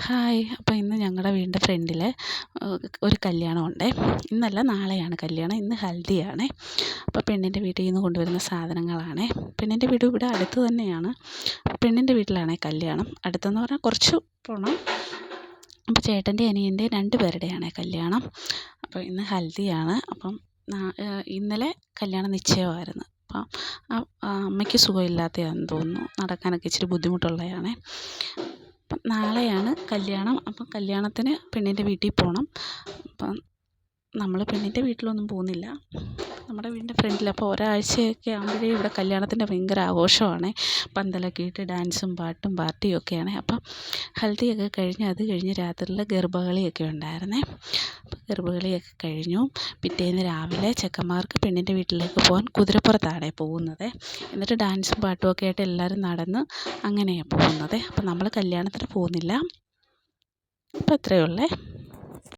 Hi. അപ്പോൾ ഇന്ന് ഞങ്ങളുടെ വീടിൻ്റെ ഫ്രണ്ടിൽ ഒരു കല്യാണമുണ്ടേ. ഇന്നല്ല, നാളെയാണ് കല്യാണം. ഇന്ന് ഹൽദിയാണേ. അപ്പോൾ പെണ്ണിൻ്റെ വീട്ടിൽ നിന്ന് കൊണ്ടുവരുന്ന സാധനങ്ങളാണേ. പെണ്ണിൻ്റെ വീട് ഇവിടെ അടുത്ത് തന്നെയാണ്. പെണ്ണിൻ്റെ വീട്ടിലാണേ കല്യാണം. അടുത്തെന്ന് പറഞ്ഞാൽ കുറച്ച് പോകണം. അപ്പോൾ ചേട്ടൻ്റെ അനിയൻ്റെ 2 പേരുടെയാണേ കല്യാണം. അപ്പോൾ ഇന്ന് ഹൽദിയാണ്. അപ്പം ഇന്നലെ കല്യാണ നിശ്ചയമായിരുന്നു. അപ്പം അമ്മയ്ക്ക് സുഖമില്ലാത്തതാണെന്ന് തോന്നുന്നു. നടക്കാനൊക്കെ ഇച്ചിരി ബുദ്ധിമുട്ടുള്ളതാണേ. അപ്പം നാളെയാണ് കല്യാണം. അപ്പം കല്യാണത്തിന് പെണ്ണിൻ്റെ വീട്ടിൽ പോകണം. അപ്പം നമ്മൾ പെണ്ണിൻ്റെ വീട്ടിലൊന്നും പോകുന്നില്ല, നമ്മുടെ വീടിൻ്റെ ഫ്രണ്ടിൽ. അപ്പോൾ ഒരാഴ്ചയൊക്കെ ആകുമ്പോഴേ ഇവിടെ കല്യാണത്തിൻ്റെ ഭയങ്കര ആഘോഷമാണ്. പന്തലൊക്കെ ഇട്ട് ഡാൻസും പാട്ടും പാർട്ടിയും ഒക്കെയാണ്. അപ്പം ഹൽദിയൊക്കെ കഴിഞ്ഞ് അത് കഴിഞ്ഞ് രാത്രിയിൽ ഗർഭകളിയൊക്കെ ഉണ്ടായിരുന്നേ. അപ്പോൾ ഗർഭകളിയൊക്കെ കഴിഞ്ഞു. പിറ്റേന്ന് രാവിലെ ചെക്കന്മാർക്ക് പെണ്ണിൻ്റെ വീട്ടിലേക്ക് പോകാൻ കുതിരപ്പുറത്താണ് പോകുന്നത്. എന്നിട്ട് ഡാൻസും പാട്ടും ഒക്കെ ആയിട്ട് എല്ലാവരും നടന്ന് അങ്ങനെയാണ് പോകുന്നത്. അപ്പം നമ്മൾ കല്യാണത്തിന് പോകുന്നില്ല. അപ്പോൾ അത്രയേ ഉള്ളേ.